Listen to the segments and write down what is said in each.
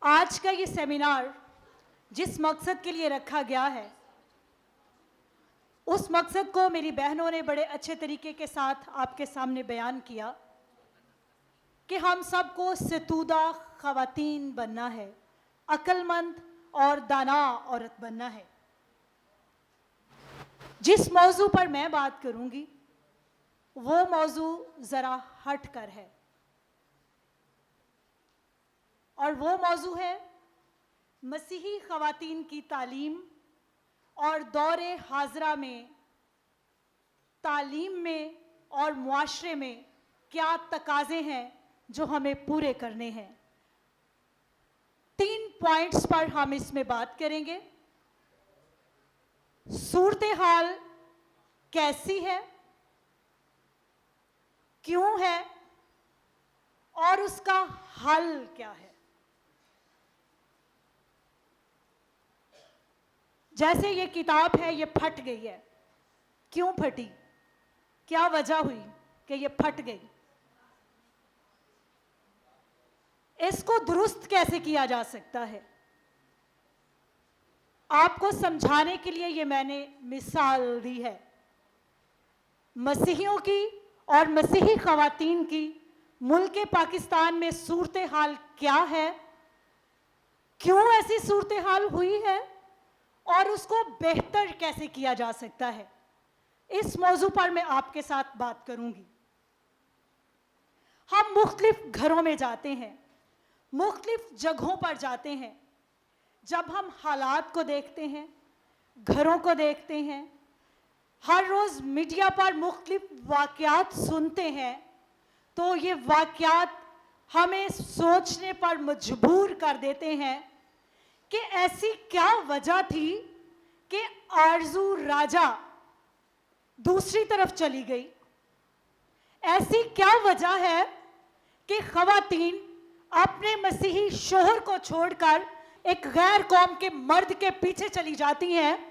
आज का ये सेमिनार जिस मकसद के लिए रखा गया है, उस मकसद को मेरी बहनों ने बड़े अच्छे तरीके के साथ आपके सामने बयान किया कि हम सबको सतूदा ख़वातीन बनना है, अक्लमंद और दाना औरत बनना है। जिस मौजू पर मैं बात करूंगी वो मौजू ज़रा हट कर है और वो मौजू है मसीही ख़वातीन की तालीम और दौरे हाजरा में तालीम में और मुआशरे में क्या तकाज़े हैं जो हमें पूरे करने हैं। 3 पॉइंट्स पर हम इसमें बात करेंगे। सूरत हाल कैसी है, क्यों है और उसका हल क्या है। जैसे ये किताब है, ये फट गई है, क्यों फटी, क्या वजह हुई कि ये फट गई, इसको दुरुस्त कैसे किया जा सकता है। आपको समझाने के लिए ये मैंने मिसाल दी है मसीहियों की और मसीही ख़वातीन की। मुल्क पाकिस्तान में सूरत हाल क्या है, क्यों ऐसी सूरत हाल हुई है और उसको बेहतर कैसे किया जा सकता है, इस मौजू पर मैं आपके साथ बात करूंगी। हम मुख्तलिफ घरों में जाते हैं, मुख्तलिफ जगहों पर जाते हैं। जब हम हालात को देखते हैं, घरों को देखते हैं, हर रोज़ मीडिया पर मुख्तलिफ वाक़यात सुनते हैं, तो ये वाक़यात हमें सोचने पर मजबूर कर देते हैं कि ऐसी क्या वजह थी कि आरजू राजा दूसरी तरफ चली गई। ऐसी क्या वजह है कि ख़वातीन अपने मसीही शोहर को छोड़कर एक गैर कौम के मर्द के पीछे चली जाती हैं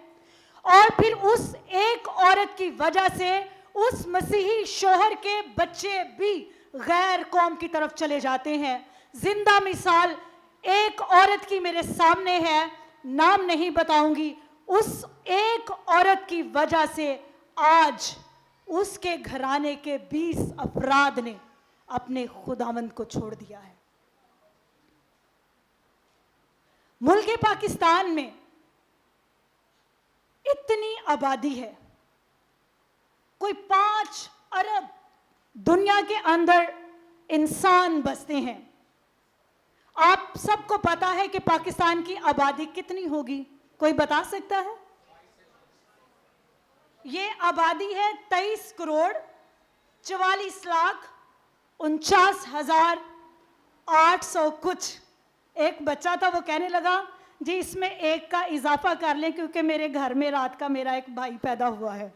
और फिर उस एक औरत की वजह से उस मसीही शोहर के बच्चे भी गैर कौम की तरफ चले जाते हैं। जिंदा मिसाल एक औरत की मेरे सामने है, नाम नहीं बताऊंगी। उस एक औरत की वजह से आज उसके घराने के 20 अफराद ने अपने खुदावंद को छोड़ दिया है। मुल्क पाकिस्तान में इतनी आबादी है, कोई 5 अरब दुनिया के अंदर इंसान बसते हैं। आप सबको पता है कि पाकिस्तान की आबादी कितनी होगी, कोई बता सकता है? ये आबादी है 23 करोड़ 44 लाख 49,800 कुछ। एक बच्चा था, वो कहने लगा जी इसमें एक का इजाफा कर लें क्योंकि मेरे घर में रात का मेरा एक भाई पैदा हुआ है।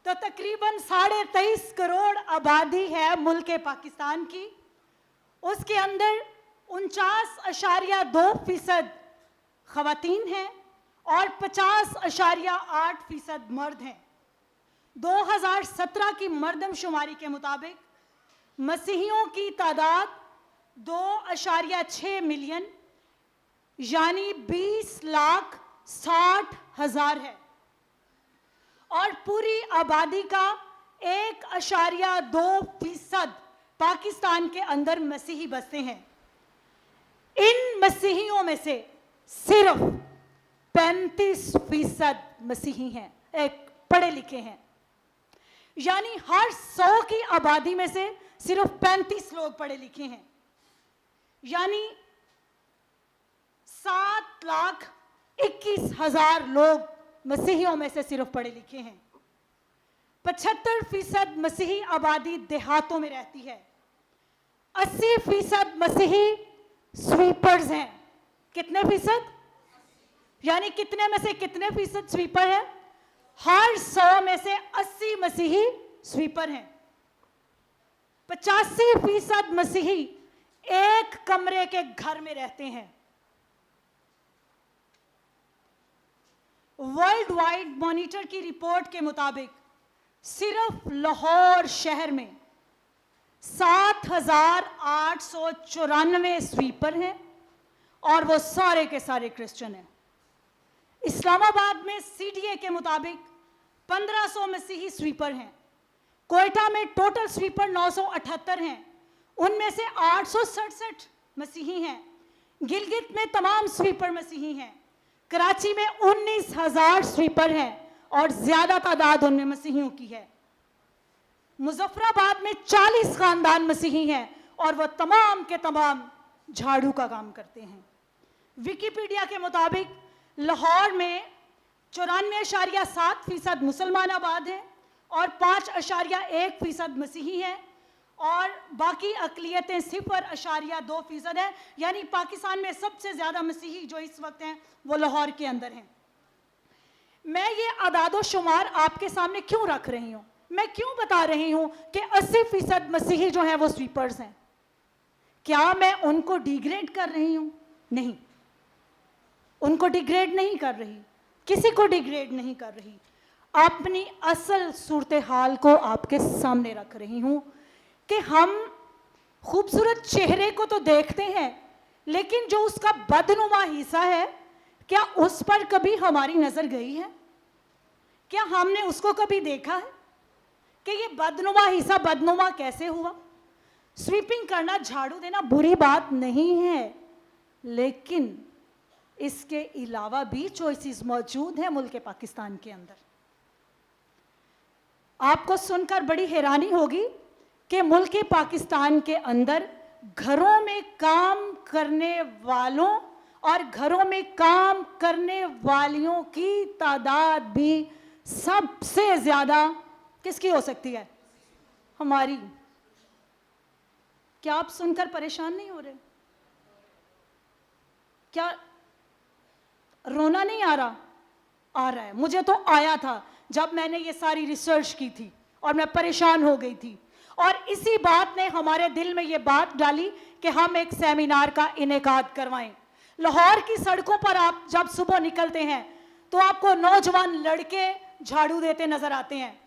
तो तकरीबन 23.5 करोड़ आबादी है मुल्क पाकिस्तान की। उसके अंदर 49.2% ख़वातीन हैं और 50.8% मर्द हैं। 2017 की मर्दमशुमारी के मुताबिक मसीहियों की तादाद 2.6 मिलियन यानी 20,60,000 है और पूरी आबादी का 1.2% पाकिस्तान के अंदर मसीही बसते हैं। इन मसीहियों में से सिर्फ 35% मसीही हैं, एक पढ़े लिखे हैं। यानी हर 100 की आबादी में से सिर्फ 35 लोग पढ़े लिखे हैं। यानी 7,21,000 लोग मसीहियों में से सिर्फ पढ़े लिखे हैं। 75% मसीही आबादी देहातों में रहती है। 80% मसीही स्वीपर्स हैं। कितने फीसद? यानी कितने में से कितने फीसद स्वीपर है? हर 100 में से 80 मसीही स्वीपर हैं। 85% मसीही एक कमरे के घर में रहते हैं। वर्ल्ड वाइड मॉनिटर की रिपोर्ट के मुताबिक सिर्फ लाहौर शहर में 7,894 स्वीपर हैं और वो सारे के सारे क्रिश्चियन हैं। इस्लामाबाद में सीडीए के मुताबिक 1500 मसीही स्वीपर हैं। कोयटा में टोटल स्वीपर 978 हैं, उनमें से 867 मसीही हैं। गिलगित में तमाम स्वीपर मसीही हैं। कराची में 19,000 स्वीपर हैं और ज्यादा तादाद उनमें मसीहियों की है। मुजफ्फराबाद में 40 खानदान मसीही हैं और वह तमाम के तमाम झाड़ू का काम करते हैं। विकिपीडिया के मुताबिक लाहौर में 94.7% मुसलमान आबाद हैं और 5.1% मसीही हैं और बाकी अकलियतें 0.2% हैं। यानी पाकिस्तान में सबसे ज़्यादा मसीही जो इस वक्त हैं वो लाहौर के अंदर हैं। मैं ये आदादो शुमार आपके सामने क्यों रख रही हूँ? मैं क्यों बता रही हूँ कि 80% मसीही जो हैं वो स्वीपर्स हैं? क्या मैं उनको डिग्रेड कर रही हूँ? नहीं, उनको डिग्रेड नहीं कर रही, किसी को डिग्रेड नहीं कर रही। अपनी असल सूरत हाल को आपके सामने रख रही हूँ कि हम खूबसूरत चेहरे को तो देखते हैं, लेकिन जो उसका बदनुमा हिस्सा है, क्या उस पर कभी हमारी नज़र गई है? क्या हमने उसको कभी देखा है कि ये बदनुमा हिस्सा बदनुमा कैसे हुआ? स्वीपिंग करना, झाड़ू देना बुरी बात नहीं है, लेकिन इसके अलावा भी चॉइसेस मौजूद हैं मुल्क पाकिस्तान के अंदर। आपको सुनकर बड़ी हैरानी होगी कि मुल्क पाकिस्तान के अंदर घरों में काम करने वालों और घरों में काम करने वालियों की तादाद भी सबसे ज़्यादा किसकी हो सकती है? हमारी। क्या आप सुनकर परेशान नहीं हो रहे? क्या रोना नहीं आ रहा? आ रहा है। मुझे तो आया था जब मैंने ये सारी रिसर्च की थी और मैं परेशान हो गई थी, और इसी बात ने हमारे दिल में ये बात डाली कि हम एक सेमिनार का इनेकाद करवाएं। लाहौर की सड़कों पर आप जब सुबह निकलते हैं तो आपको नौजवान लड़के झाड़ू देते नजर आते हैं।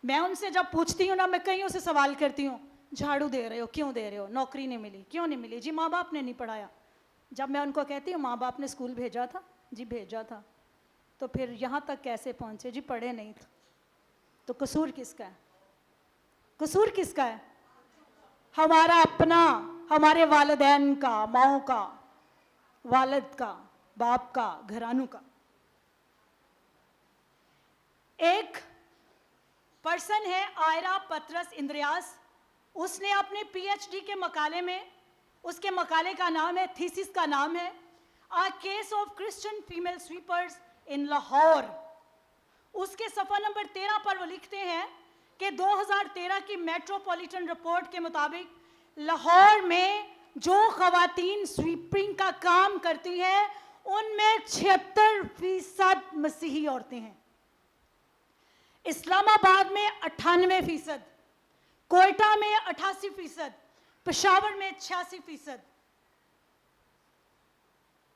मैं उनसे जब पूछती हूँ ना, मैं कईयों से सवाल करती हूँ, झाड़ू दे रहे हो, क्यों दे रहे हो? नौकरी नहीं मिली। क्यों नहीं मिली? जी माँ बाप ने नहीं पढ़ाया। जब मैं उनको कहती हूँ माँ बाप ने स्कूल भेजा था, जी भेजा था, तो फिर यहाँ तक कैसे पहुँचे? जी पढ़े नहीं थे। तो कसूर किसका है? कसूर किसका है? हमारा अपना, हमारे वालिदैन का, माओ का, वालिद का, बाप का, घरानों का। एक पर्सन है आयरा पतरस इंद्रियास, उसने अपने पीएचडी के मकाले में, उसके मकाले का नाम है, थीसिस का नाम है a case of Christian female sweepers in Lahore. उसके सफ़ा नंबर 13 पर वो लिखते हैं कि 2013 की मेट्रोपॉलिटन रिपोर्ट के मुताबिक लाहौर में जो खवातीन स्वीपिंग का काम करती हैं उनमें 76% मसीही औरतें हैं। इस्लामाबाद में 98%, कोयटा में 88%, पेशावर में 86%,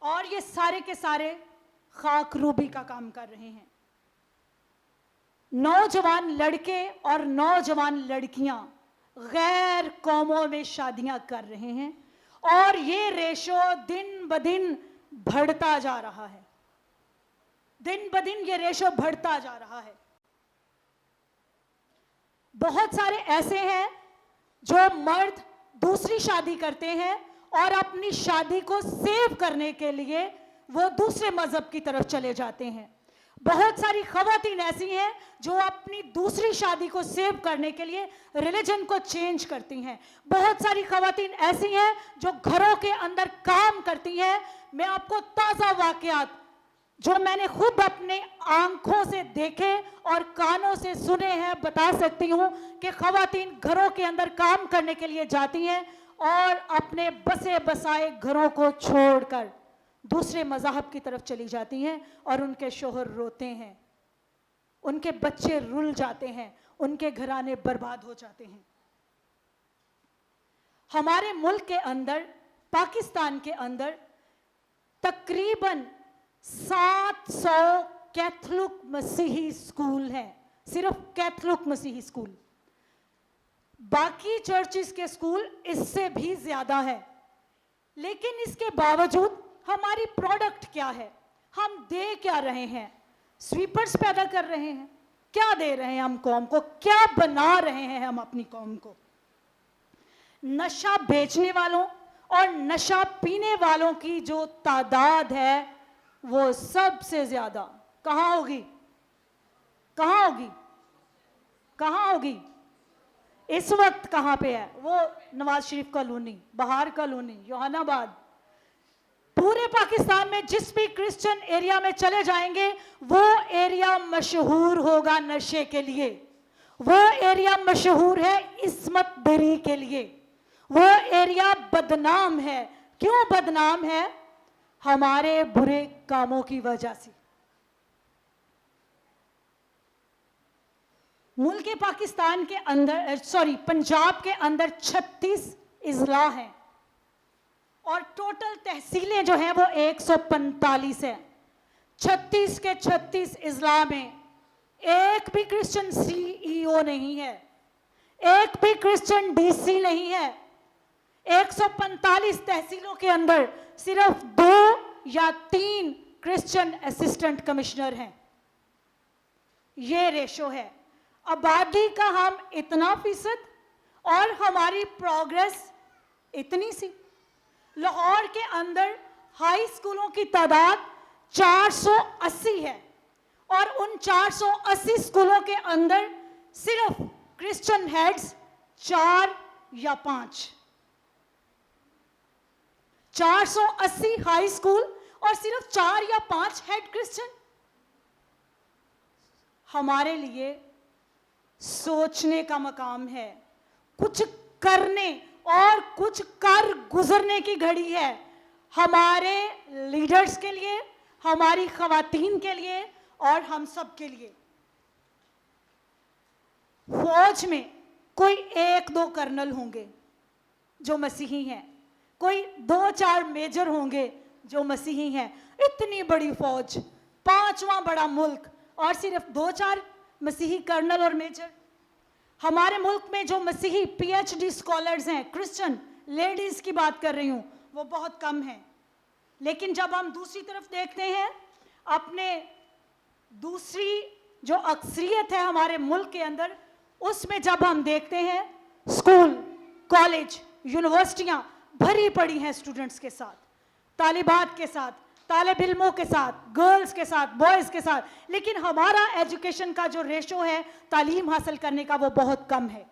और ये सारे के सारे खाक रूबी का काम कर रहे हैं। नौजवान लड़के और नौजवान लड़कियां गैर कौमों में शादियां कर रहे हैं और ये रेशो दिन ब दिन बढ़ता जा रहा है। दिन ब दिन ये रेशो बढ़ता जा रहा है। बहुत सारे ऐसे हैं जो मर्द दूसरी शादी करते हैं और अपनी शादी को सेव करने के लिए वो दूसरे मजहब की तरफ चले जाते हैं। बहुत सारी खवातीन ऐसी हैं जो अपनी दूसरी शादी को सेव करने के लिए रिलीजन को चेंज करती हैं। बहुत सारी खवातीन ऐसी हैं जो घरों के अंदर काम करती हैं। मैं आपको ताज़ा वाकयात जो मैंने खुद अपने आंखों से देखे और कानों से सुने हैं बता सकती हूँ कि खवातीन घरों के अंदर काम करने के लिए जाती हैं और अपने बसे बसाए घरों को छोड़कर दूसरे मज़हब की तरफ चली जाती हैं और उनके शोहर रोते हैं, उनके बच्चे रुल जाते हैं, उनके घराने बर्बाद हो जाते हैं। हमारे मुल्क के अंदर, पाकिस्तान के अंदर तकरीबन 700 कैथोलिक मसीही स्कूल हैं, सिर्फ कैथोलिक मसीही स्कूल। बाकी चर्चिस के स्कूल इससे भी ज्यादा है, लेकिन इसके बावजूद हमारी प्रोडक्ट क्या है, हम दे क्या रहे हैं? स्वीपर्स पैदा कर रहे हैं, क्या दे रहे हैं हम कौम को, क्या बना रहे हैं हम अपनी कौम को? नशा बेचने वालों और नशा पीने वालों की जो तादाद है वो सबसे ज्यादा कहां होगी? कहां होगी? कहां होगी? इस वक्त कहां पे है? वो नवाज शरीफ कॉलोनी, बहार कॉलोनी, योहानाबाद। पूरे पाकिस्तान में जिस भी क्रिश्चियन एरिया में चले जाएंगे वो एरिया मशहूर होगा नशे के लिए, वो एरिया मशहूर है इस्मत दरी के लिए, वो एरिया बदनाम है। क्यों बदनाम है? हमारे बुरे कामों की वजह से। मुल्क पाकिस्तान के अंदर पंजाब के अंदर 36 इजला हैं और टोटल तहसीलें जो हैं वो 145 है। 36 के 36 इजला में एक भी क्रिश्चियन सीईओ नहीं है, एक भी क्रिश्चियन डीसी नहीं है। 145 तहसीलों के अंदर सिर्फ 2 या 3 क्रिश्चियन असिस्टेंट कमिश्नर हैं। ये रेशो है। आबादी का हम इतना फीसद और हमारी प्रोग्रेस इतनी सी। लाहौर के अंदर हाई स्कूलों की तादाद 480 है और उन 480 स्कूलों के अंदर सिर्फ क्रिश्चियन हेड्स 4 या 5। 480 हाई स्कूल और सिर्फ 4 या 5 हेड क्रिश्चियन। हमारे लिए सोचने का मकाम है, कुछ करने और कुछ कर गुजरने की घड़ी है, हमारे लीडर्स के लिए, हमारी खवातीन के लिए और हम सब के लिए। फौज में कोई 1-2 कर्नल होंगे जो मसीही हैं, कोई 2-4 मेजर होंगे जो मसीही हैं। इतनी बड़ी फौज, 5वां बड़ा मुल्क और सिर्फ 2-4 मसीही कर्नल और मेजर। हमारे मुल्क में जो मसीही पीएचडी स्कॉलर्स हैं, क्रिश्चियन लेडीज की बात कर रही हूं, वो बहुत कम हैं। लेकिन जब हम दूसरी तरफ देखते हैं, अपने दूसरी जो अक्सरियत है हमारे मुल्क के अंदर, उसमें जब हम देखते हैं स्कूल, कॉलेज, यूनिवर्सिटियां भरी पड़ी हैं स्टूडेंट्स के साथ, तालिबात के साथ, तालिब इल्मों के साथ, गर्ल्स के साथ, बॉयज़ के साथ, लेकिन हमारा एजुकेशन का जो रेशो है तालीम हासिल करने का वो बहुत कम है।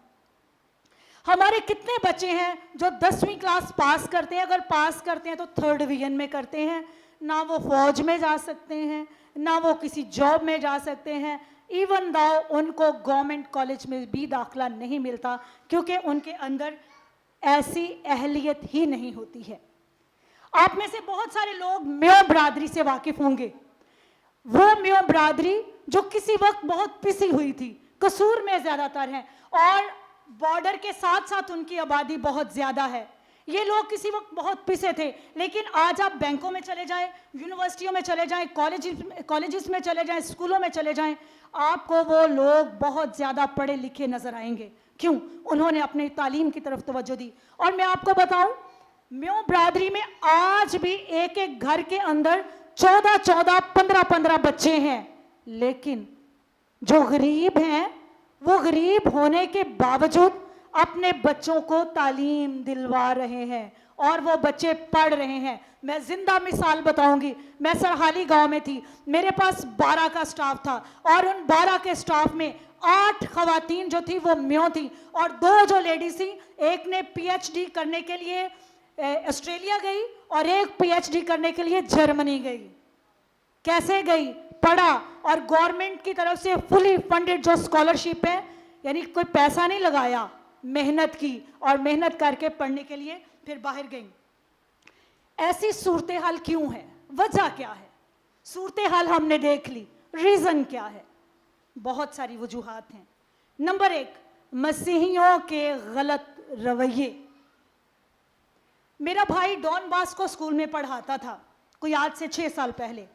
हमारे कितने बच्चे हैं जो 10वीं क्लास पास करते हैं, अगर पास करते हैं तो 3rd डिवीजन में करते हैं, ना वो फौज में जा सकते हैं, ना वो किसी जॉब में जा सकते हैं, इवन दाउ उनको गवर्नमेंट कॉलेज में भी दाखिला नहीं मिलता क्योंकि उनके अंदर ऐसी अहलियत ही नहीं होती है। आप में से बहुत सारे लोग म्यो बरादरी से वाकिफ होंगे। वो म्यो बरादरी जो किसी वक्त बहुत पिसी हुई थी, कसूर में ज्यादातर है और बॉर्डर के साथ साथ उनकी आबादी बहुत ज्यादा है। ये लोग किसी वक्त बहुत पिसे थे, लेकिन आज आप बैंकों में चले जाएं, यूनिवर्सिटियों में चले जाएं, कॉलेजेस में चले जाएं, स्कूलों में चले जाएं, आपको वो लोग बहुत ज्यादा पढ़े लिखे नजर आएंगे। क्यों? उन्होंने अपनी तालीम की तरफ तवज्जो दी। और मैं आपको बताऊं, म्यो बरादरी में आज भी एक एक घर के अंदर 14-14, 15-15 बच्चे हैं, लेकिन जो गरीब हैं वो गरीब होने के बावजूद अपने बच्चों को तालीम दिलवा रहे हैं और वो बच्चे पढ़ रहे हैं। मैं जिंदा मिसाल बताऊंगी, मैं सरहाली गांव में थी, मेरे पास 12 का स्टाफ था और उन 12 के स्टाफ में 8 खवातीन जो थी वो म्यो थी और 2 जो लेडीज थी, एक ने पीएचडी करने के लिए ऑस्ट्रेलिया गई और एक पीएचडी करने के लिए जर्मनी गई। कैसे गई? पढ़ा और गवर्नमेंट की तरफ से फुली फंडेड जो स्कॉलरशिप है, यानी कोई पैसा नहीं लगाया, मेहनत की और मेहनत करके पढ़ने के लिए फिर बाहर गई। ऐसी सूरत हाल क्यों है? वजह क्या है? सूरत हाल हमने देख ली, रीजन क्या है? बहुत सारी वजूहात हैं। नंबर 1, मसीहियों के गलत रवैये। मेरा भाई डॉन बॉस्को स्कूल में पढ़ाता था, कोई आज से 6 साल पहले।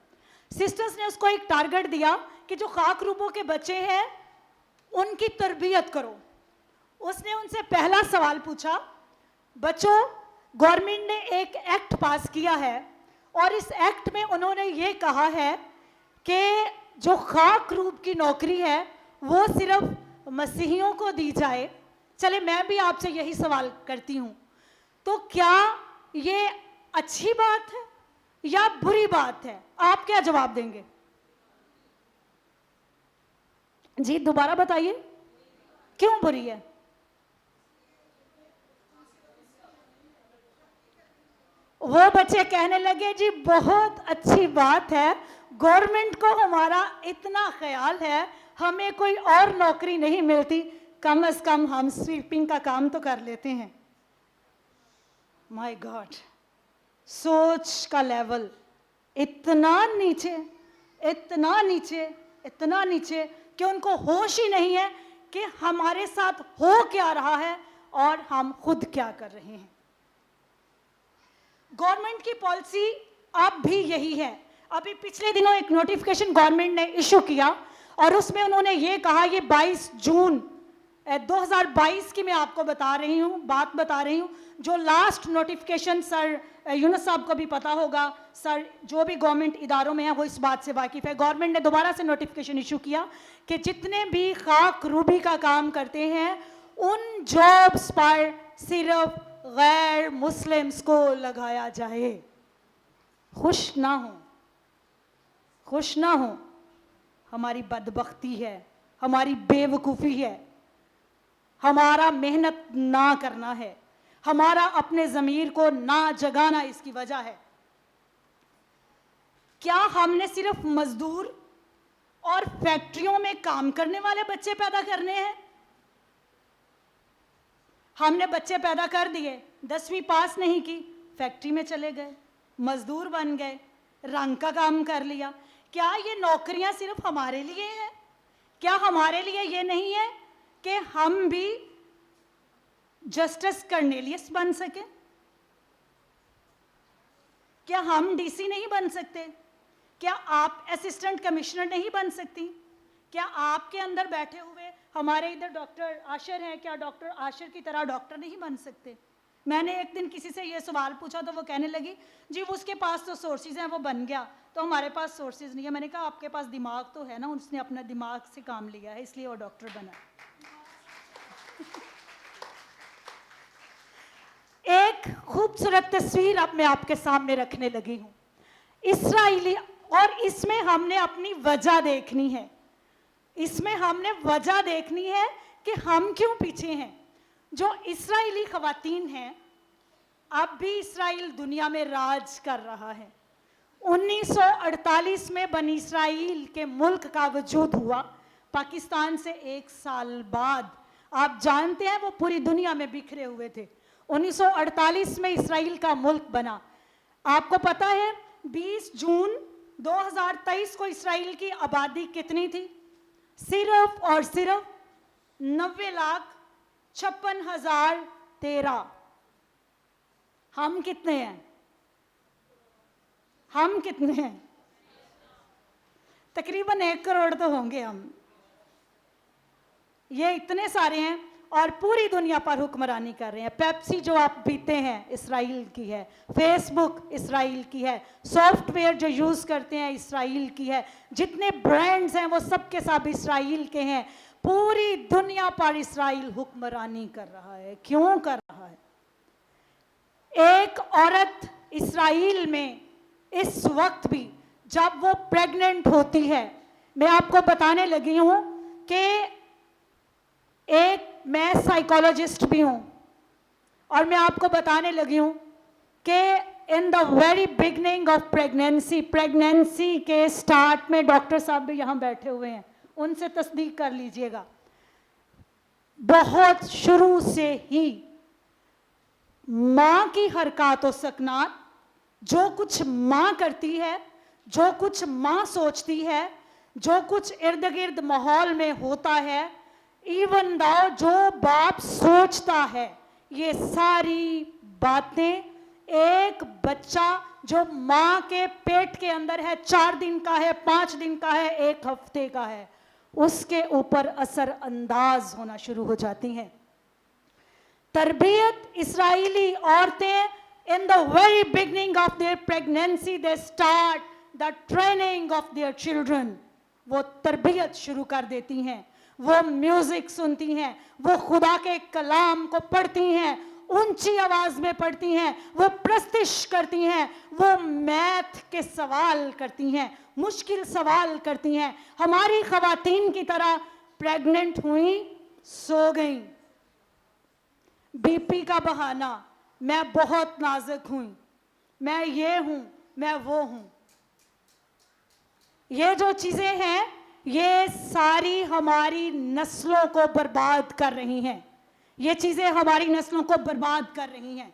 सिस्टर्स ने उसको एक टारगेट दिया कि जो खाक रूपों के बच्चे हैं उनकी तरबियत करो, उसने उनसे पहला सवाल पूछा, बच्चों गवर्नमेंट ने एक एक्ट पास किया है और इस एक्ट में उन्होंने ये कहा है कि जो खाक रूप की नौकरी है वो सिर्फ मसीहियों को दी जाए। चले मैं भी आपसे यही सवाल करती हूँ, तो क्या ये अच्छी बात है या बुरी बात है? आप क्या जवाब देंगे? जी दोबारा बताइए, क्यों बुरी है? वो बच्चे कहने लगे जी बहुत अच्छी बात है, गवर्नमेंट को हमारा इतना ख्याल है, हमें कोई और नौकरी नहीं मिलती, कम से कम हम स्वीपिंग का काम तो कर लेते हैं। माय गॉड, सोच का लेवल इतना नीचे, इतना नीचे, इतना नीचे कि उनको होश ही नहीं है कि हमारे साथ हो क्या रहा है और हम खुद क्या कर रहे हैं। गवर्नमेंट की पॉलिसी अब भी यही है। अभी पिछले दिनों एक नोटिफिकेशन गवर्नमेंट ने इशू किया और उसमें उन्होंने ये कहा, ये 22 जून 2022 की मैं आपको बात बता रही हूँ, जो लास्ट नोटिफिकेशन सर यूनुस साहब को भी पता होगा, सर जो भी गवर्नमेंट इदारों में है वो इस बात से वाकिफ़ है। गवर्नमेंट ने दोबारा से नोटिफिकेशन इशू किया कि जितने भी खाक रूबी का काम करते हैं उन जॉब्स पर सिर्फ गैर मुस्लिम्स को लगाया जाए। खुश ना हो, खुश ना हो, हमारी बदबख्ती है, हमारी बेवकूफ़ी है, हमारा मेहनत ना करना है, हमारा अपने ज़मीर को ना जगाना इसकी वजह है। क्या हमने सिर्फ मजदूर और फैक्ट्रियों में काम करने वाले बच्चे पैदा करने हैं? हमने बच्चे पैदा कर दिए, 10वीं पास नहीं की, फैक्ट्री में चले गए, मजदूर बन गए, रंग का काम कर लिया। क्या ये नौकरियां सिर्फ हमारे लिए हैं? क्या हमारे लिए ये नहीं है कि हम भी जस्टिस कर्नेलियस बन सके? क्या हम डीसी नहीं बन सकते? क्या आप असिस्टेंट कमिश्नर नहीं बन सकती? क्या आपके अंदर बैठे हुए हमारे इधर डॉक्टर आशिर हैं, क्या डॉक्टर आशिर की तरह डॉक्टर नहीं बन सकते? मैंने एक दिन किसी से ये सवाल पूछा तो वो कहने लगी जी उसके पास तो सोर्सेज हैं, वो बन गया, तो हमारे पास सोर्सेज नहीं है। मैंने कहा आपके पास दिमाग तो है ना, उसने अपना दिमाग से काम लिया है इसलिए वो डॉक्टर बना। एक खूबसूरत तस्वीर अब मैं आपके सामने रखने लगी हूँ, इस्राएली, और इसमें हमने अपनी वजह देखनी है। इसमें हमने वजह देखनी है कि हम क्यों पीछे हैं। जो इस्राएली ख़वातीन हैं, अब भी इस्राइल दुनिया में राज कर रहा है। 1948 में बनी इस्राइल के मुल्क का वजूद हुआ, पाकिस्तान से 1 साल बाद। आप जानते हैं वो पूरी दुनिया में बिखरे हुए थे। 1948 में इस्राइल का मुल्क बना। आपको पता है 20 जून 2023 को इस्राइल की आबादी कितनी थी? सिर्फ और सिर्फ 90,56,013। हम कितने हैं? हम कितने हैं? तकरीबन 1 करोड़ तो होंगे हम। ये इतने सारे हैं और पूरी दुनिया पर हुक्मरानी कर रहे हैं। पेप्सी जो आप पीते हैं इस्राइल की है, फेसबुक इस्राइल की है, सॉफ्टवेयर जो यूज़ करते हैं इस्राइल की है, जितने ब्रांड्स हैं वो सब के सब इस्राइल के हैं। पूरी दुनिया पर इस्राइल हुक्मरानी कर रहा है। क्यों कर रहा है? एक औरत इस्राइल में इस वक्त भी जब वो प्रेग्नेंट होती है, मैं आपको बताने लगी हूँ कि मैं साइकोलॉजिस्ट भी हूँ और मैं आपको बताने लगी हूँ कि in the very beginning of pregnancy के स्टार्ट में, डॉक्टर साहब भी यहाँ बैठे हुए हैं, उनसे तस्दीक कर लीजिएगा, बहुत शुरू से ही माँ की हरकत व सकनात, जो कुछ माँ करती है, जो कुछ माँ सोचती है, जो कुछ इर्द गिर्द माहौल में होता है, इवन दाओ जो बाप सोचता है, ये सारी बातें एक बच्चा जो माँ के पेट के अंदर है, 4 दिन का है, 5 दिन का है, 1 हफ्ते का है, उसके ऊपर असर अंदाज होना शुरू हो जाती हैं। तरबियत इस्राएली औरतें in the very beginning of their pregnancy they start the training of their children. वो तरबियत शुरू कर देती हैं, वो म्यूजिक सुनती हैं, वो खुदा के कलाम को पढ़ती हैं, ऊंची आवाज में पढ़ती हैं, वो प्रस्तिश करती हैं, वो मैथ के सवाल करती हैं, मुश्किल सवाल करती हैं। हमारी खवातीन की तरह प्रेग्नेंट हुई, सो गई, बीपी का बहाना, मैं बहुत नाजुक हूं, मैं ये हूं, मैं वो हूं। ये जो चीजें हैं ये सारी हमारी नस्लों को बर्बाद कर रही हैं। ये चीजें हमारी नस्लों को बर्बाद कर रही हैं,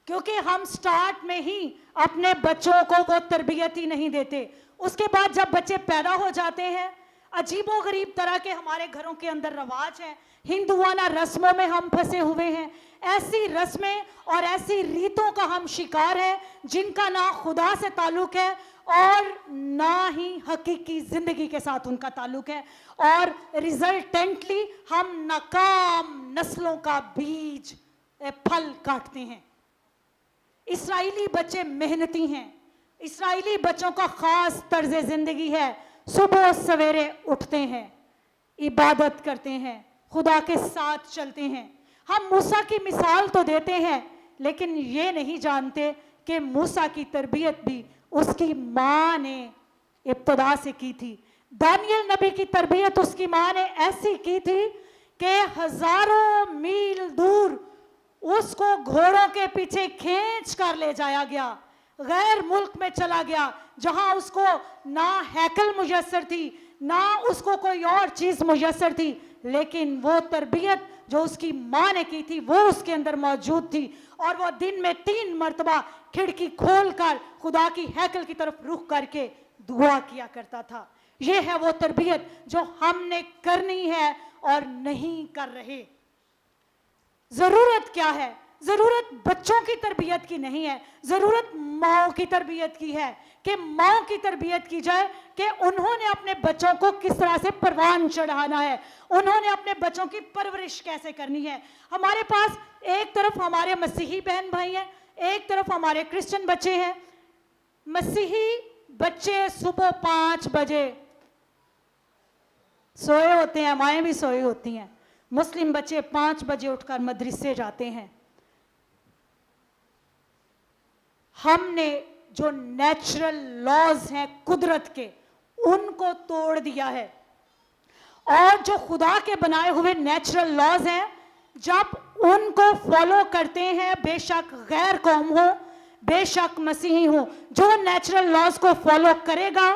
क्योंकि हम स्टार्ट में ही अपने बच्चों को वो तरबियत ही नहीं देते। उसके बाद जब बच्चे पैदा हो जाते हैं, अजीबो गरीब तरह के हमारे घरों के अंदर रवाज हैं, हिंदुआना रस्मों में हम फंसे हुए हैं। ऐसी रस्में और ऐसी रीतों का हम शिकार हैं जिनका ना खुदा से ताल्लुक है और ना ही हकीकी जिंदगी के साथ उनका ताल्लुक है, और रिजल्टेंटली हम नाकाम नस्लों का बीज फल काटते हैं। इस्राएली बच्चे मेहनती हैं, इस्राएली बच्चों का खास तर्ज जिंदगी है, सुबह सवेरे उठते हैं, इबादत करते हैं, खुदा के साथ चलते हैं। हम मूसा की मिसाल तो देते हैं, लेकिन ये नहीं जानते कि मूसा की तरबियत भी उसकी माँ ने इब्तदा से की थी। दानियल नबी की तरबियत उसकी माँ ने ऐसी की थी कि हजारों मील दूर उसको घोड़ों के पीछे खींच कर ले जाया गया, गैर मुल्क में चला गया, जहां उसको ना हैकल मुयस्सर थी, ना उसको कोई और चीज मुयस्सर थी, लेकिन वो तरबियत जो उसकी माँ ने की थी वो उसके अंदर मौजूद थी। और वो दिन में 3 मर्तबा खिड़की खोलकर खुदा की हैकल की तरफ रुख करके दुआ किया करता था। ये है वो तरबियत जो हमने करनी है और नहीं कर रहे। जरूरत क्या है? जरूरत बच्चों की तरबियत की नहीं है, जरूरत माओ की तरबियत की है कि माओ की तरबियत की जाए कि उन्होंने अपने बच्चों को किस तरह से परवान चढ़ाना है, उन्होंने अपने बच्चों की परवरिश कैसे करनी है। हमारे पास एक तरफ हमारे मसीही बहन भाई हैं, एक तरफ हमारे क्रिश्चियन बच्चे हैं। मसीही बच्चे सुबह 5 बजे सोए होते हैं, माएँ भी सोई होती हैं। मुस्लिम बच्चे 5 बजे उठकर मदरसे जाते हैं। हमने जो नेचुरल लॉज हैं कुदरत के, उनको तोड़ दिया है, और जो खुदा के बनाए हुए नेचुरल लॉज हैं, जब उनको फॉलो करते हैं, बेशक गैर कौम हो, बेशक मसीही हो, जो नेचुरल लॉज को फॉलो करेगा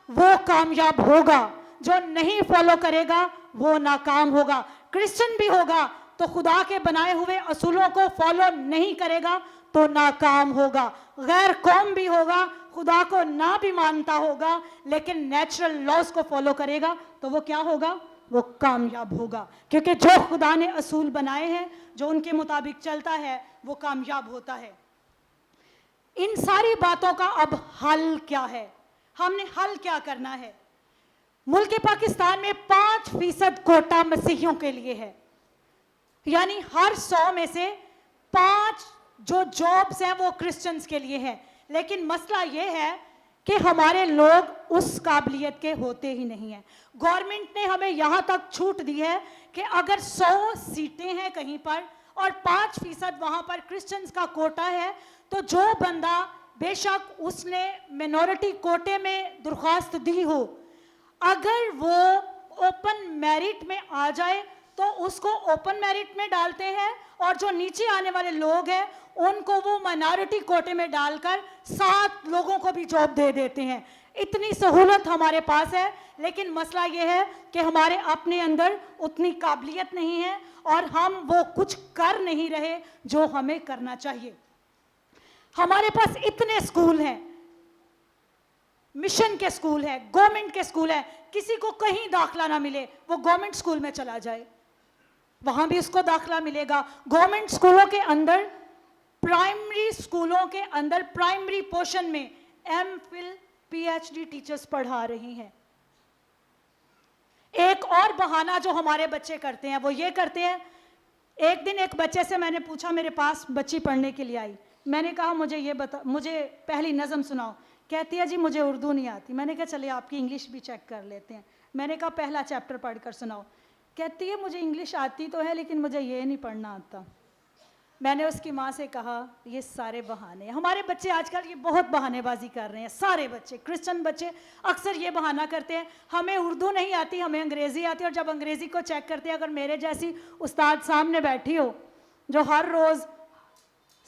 वो कामयाब होगा, जो नहीं फॉलो करेगा वो नाकाम होगा। क्रिश्चियन भी होगा तो खुदा के बनाए हुए असूलों को फॉलो नहीं करेगा तो नाकाम होगा। गैर कौम भी होगा, खुदा को ना भी मानता होगा, लेकिन नेचुरल लॉज को फॉलो करेगा तो वो क्या होगा? वो कामयाब होगा, क्योंकि जो खुदा ने असूल बनाए हैं, जो उनके मुताबिक चलता है, वो कामयाब होता है। इन सारी बातों का अब हल क्या है? हमने हल क्या करना है? मुल्क पाकिस्तान में 5% कोटा मसीहियों के लिए है, यानी हर 100 में से 5 जो जॉब्स हैं वो क्रिश्चियंस के लिए हैं। लेकिन मसला ये है कि हमारे लोग उस काबिलियत के होते ही नहीं हैं। गवर्नमेंट ने हमें यहाँ तक छूट दी है कि अगर 100 सीटें हैं कहीं पर और 5% वहाँ पर क्रिश्चियंस का कोटा है, तो जो बंदा बेशक उसने मिनॉरिटी कोटे में दरख्वास्त दी हो, अगर वो ओपन मेरिट में आ जाए तो उसको ओपन मेरिट में डालते हैं, और जो नीचे आने वाले लोग हैं उनको वो माइनॉरिटी कोटे में डालकर 7 लोगों को भी जॉब दे देते हैं। इतनी सहूलत हमारे पास है, लेकिन मसला ये है कि हमारे अपने अंदर उतनी काबिलियत नहीं है और हम वो कुछ कर नहीं रहे जो हमें करना चाहिए। हमारे पास इतने स्कूल हैं, मिशन के स्कूल है, गवर्नमेंट के स्कूल है, किसी को कहीं दाखला ना मिले वो गवर्नमेंट स्कूल में चला जाए, वहां भी उसको दाखला मिलेगा। गवर्नमेंट स्कूलों के अंदर, प्राइमरी स्कूलों के अंदर प्राइमरी पोर्शन में एमफिल पीएचडी टीचर्स पढ़ा रही हैं। एक और बहाना जो हमारे बच्चे करते हैं वो ये करते हैं, एक दिन एक बच्चे से मैंने पूछा, मेरे पास बच्ची पढ़ने के लिए आई, मैंने कहा मुझे ये बता, मुझे पहली नज़म सुनाओ। कहती है जी मुझे उर्दू नहीं आती। मैंने कहा चलिए आपकी इंग्लिश भी चेक कर लेते हैं। मैंने कहा पहला चैप्टर पढ़ कर सुनाओ। कहती है मुझे इंग्लिश आती तो है लेकिन मुझे ये नहीं पढ़ना आता। मैंने उसकी माँ से कहा ये सारे बहाने, हमारे बच्चे आजकल ये बहुत बहानेबाजी कर रहे हैं। सारे बच्चे, क्रिश्चियन बच्चे अक्सर ये बहाना करते हैं हमें उर्दू नहीं आती, हमें अंग्रेज़ी आती है। और जब अंग्रेज़ी को चेक करते हैं, अगर मेरे जैसी उस्ताद सामने बैठी हो जो हर रोज़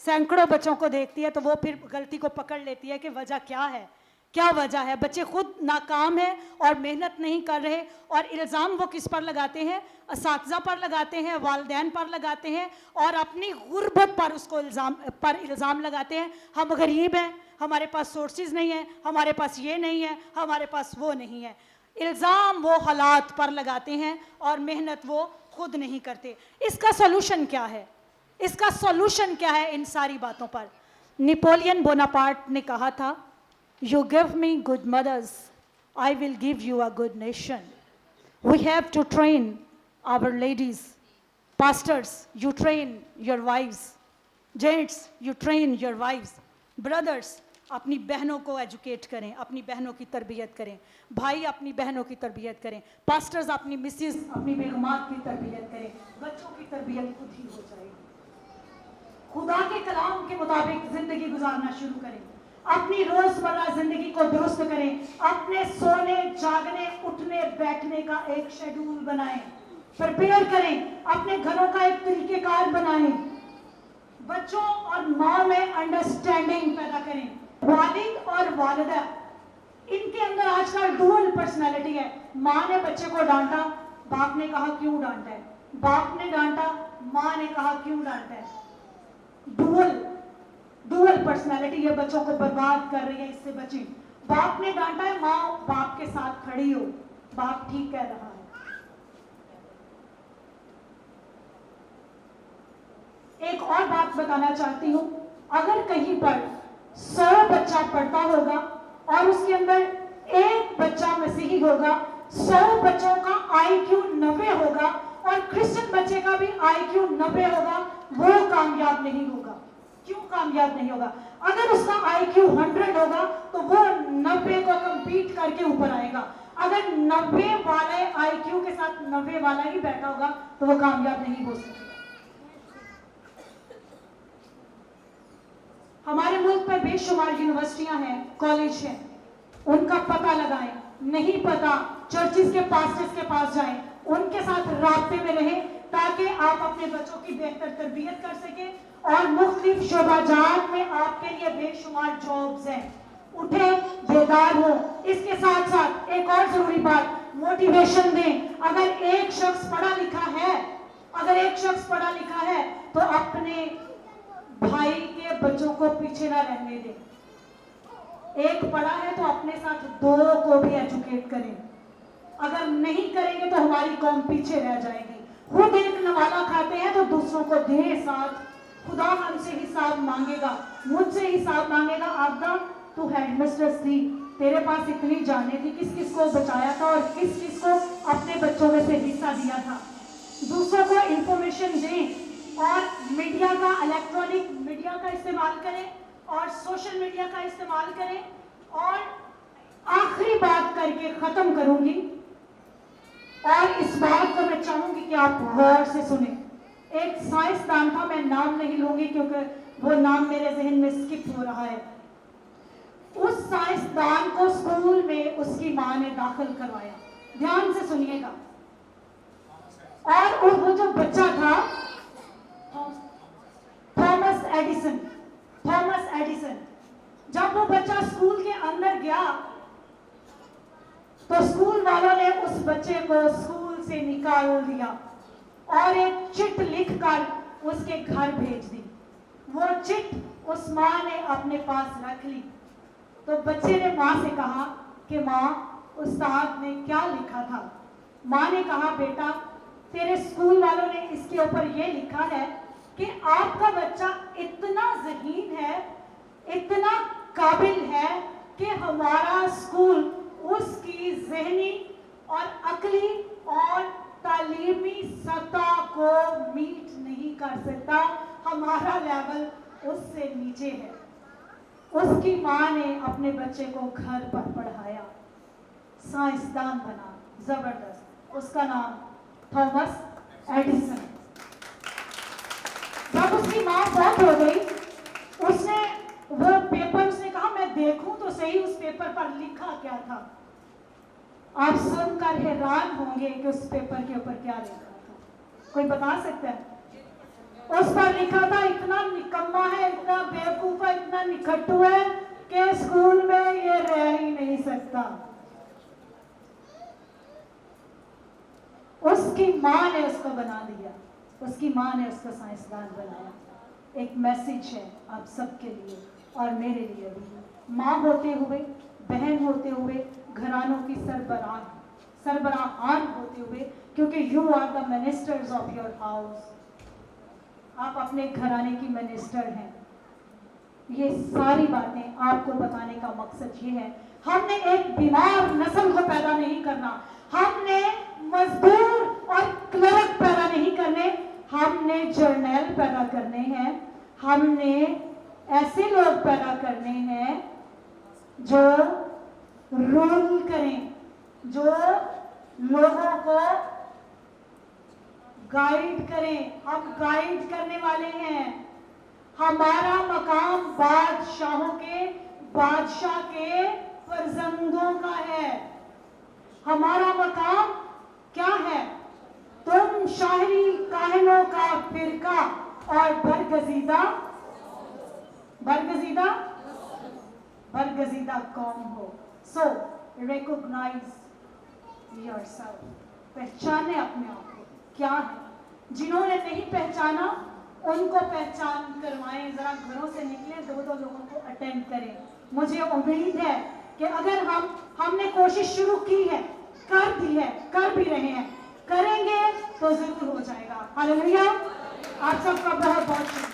सैकड़ों बच्चों को देखती है, तो वो फिर गलती को पकड़ लेती है कि वजह क्या है, क्या वजह है। बच्चे खुद नाकाम हैं और मेहनत नहीं कर रहे, और इल्ज़ाम वो किस पर लगाते हैं? असातिज़ा पर लगाते हैं, वालिदैन पर लगाते हैं, और अपनी गुर्बत पर उसको इल्ज़ाम लगाते हैं। हम गरीब हैं, हमारे पास सोर्सेज नहीं है, हमारे पास ये नहीं है, हमारे पास वो नहीं है। इल्ज़ाम वो हालात पर लगाते हैं और मेहनत वो खुद नहीं करते। इसका सोल्यूशन क्या है? इसका सोल्यूशन क्या है इन सारी बातों पर? नेपोलियन बोनापार्ट ने कहा था, You give me good mothers, I will give you a good nation. We have to train our ladies. Pastors, you train your wives. Gents, you train your wives. Brothers, अपनी बहनों को educate करें, अपनी बहनों की तरबियत करें। भाई अपनी बहनों की तरबियत करें। पास्टर्स अपनी मिसेस, अपनी बेगमात की तरबियत करें। बच्चों की तरबियत खुद ही हो जाएगी। खुदा के कलाम के मुताबिक ज़िंदगी गुजारना शुरू करें। अपनी रोजमर्रा जिंदगी को दुरुस्त करें। अपने सोने, जागने, उठने, बैठने का एक शेड्यूल बनाएं, प्रिपेयर करें। अपने घरों का एक तरीकेकार बनाएं। बच्चों और माँ में अंडरस्टैंडिंग पैदा करें। वालिद और वालिदा, इनके अंदर आजकल डुअल पर्सनैलिटी है। माँ ने बच्चे को डांटा, बाप ने कहा क्यों डांटा है। बाप ने डांटा, माँ ने कहा क्यों डांटा है। डुअल पर्सनालिटी ये बच्चों को बर्बाद कर रही है। इससे बचें। बाप ने डांटा है, माँ बाप के साथ खड़ी हो, बाप ठीक कह रहा है। एक और बात बताना चाहती हूं, अगर कहीं पर 100 बच्चा पढ़ता होगा और उसके अंदर एक बच्चा मसीही होगा, 100 बच्चों का IQ 90 होगा और क्रिश्चियन बच्चे का भी IQ 90 होगा, वो कामयाब नहीं होगा। क्यों कामयाब नहीं होगा? अगर उसका IQ 100 होगा तो वो 90 को कंपीट करके ऊपर आएगा। अगर 90 वाले IQ के साथ 90 वाला ही बैठा होगा तो वो कामयाब नहीं हो सकेगा। हमारे मुल्क में बेशुमार यूनिवर्सिटियां हैं, कॉलेज हैं, उनका पता लगाएं। नहीं पता, चर्चिस के पास्टर्स के पास जाएं, उनके साथ राब्ते में रहें ताकि आप अपने बच्चों की बेहतर तरबियत कर सकें। और मुख्तलिफ शोबाजात में आपके लिए बेशुमार जॉब्स हैं। उठे, बेदार हो। इसके साथ साथ एक और जरूरी बात, मोटिवेशन दें। अगर एक शख्स पढ़ा लिखा है तो अपने भाई के बच्चों को पीछे ना रहने दें। एक पढ़ा है तो अपने साथ 2 को भी एजुकेट करें। अगर नहीं करेंगे तो हमारी कौम पीछे रह जाएगी। खुद एक नवाला खाते हैं तो दूसरों को दें साथ। खुदा हमसे हिसाब मांगेगा, मुझसे हिसाब मांगेगा। आबदा, तू हेडमिस्ट्रेस थी, तेरे पास इतनी जाने थी, किस किस को बचाया था और किस किस को अपने बच्चों में से हिस्सा दिया था। दूसरों को इंफॉर्मेशन दें और मीडिया का, इलेक्ट्रॉनिक मीडिया का इस्तेमाल करें और सोशल मीडिया का इस्तेमाल करें। और आखिरी बात करके ख़त्म करूंगी, और इस बात को मैं चाहूंगी कि आप गौर से सुने। एक साइंसदान था, मैं नाम नहीं लूंगी क्योंकि वो नाम मेरे जहन में स्किप हो रहा है। उस साइंसदान को स्कूल में उसकी मां ने दाखिल करवाया। ध्यान से सुनिएगा। और वो जो बच्चा था, थॉमस एडिसन, जब वो बच्चा स्कूल के अंदर गया तो स्कूल वालों ने उस बच्चे को स्कूल से निकाल दिया और एक चिट लिखकर उसके घर भेज दी। वो चिट उस माँ ने अपने पास रख ली। तो बच्चे ने माँ से कहा कि माँ, उस्ताद ने क्या लिखा था? माँ ने कहा, बेटा, तेरे स्कूल वालों ने इसके ऊपर ये लिखा है कि आपका बच्चा इतना ज़हीन है, इतना काबिल है कि हमारा स्कूल उसकी ज़हनी और अकली और तालीमी सतह को मीट नहीं कर सकता, हमारा लेवल उससे नीचे है। उसकी माँ ने अपने बच्चे को घर पर पढ़ाया, साइंसदान बना, जबरदस्त। उसका नाम थॉमस एडिसन। जब उसकी माँ बहुत हो गई, उसने वो पेपर, उसने कहा मैं देखूं तो सही उस पेपर पर लिखा क्या था। आप सुनकर हैरान होंगे कि उस पेपर के ऊपर क्या लिखा था। कोई बता सकता है? उस पर लिखा था, इतना निकम्मा है, इतना बेवकूफ है, इतना निखट्टू है कि स्कूल में ये रह ही नहीं सकता। उसकी माँ ने उसको बना दिया, उसकी माँ ने उसको साइंसदान बनाया। एक मैसेज है आप सबके लिए और मेरे लिए भी। माँ होते हुए, बहन होते हुए, घरानों की सरबराहान होते हुए, क्योंकि you are the ministers of your house, आप अपने घराने की मिनिस्टर हैं। ये सारी बातें आपको बताने का मकसद ये है, हमने एक बीमार नस्ल को पैदा नहीं करना, हमने मजदूर और क्लर्क पैदा नहीं करने, हमने जर्नैल पैदा करने हैं, हमने ऐसे लोग पैदा करने हैं जो रूल करें, जो लोगों को गाइड करें। हम गाइड करने वाले हैं। हमारा मकाम बादशाह के फर्जंदों का है। हमारा मकाम क्या है? तुम शाहरी काहिनों का फिरका और बरगजीदा कौम हो। सो रिकॉग्नाइज योरसेल्फ, पहचाने अपने आप को क्या है। जिन्होंने नहीं पहचाना उनको पहचान करवाएं, जरा घरों से निकले, दो लोगों को अटेंड करें। मुझे उम्मीद है कि अगर हमने कोशिश शुरू की है, कर दी है, कर भी रहे हैं, करेंगे तो जरूर हो जाएगा। हालेलुया। आप सबका बहुत बहुत शुक्रिया।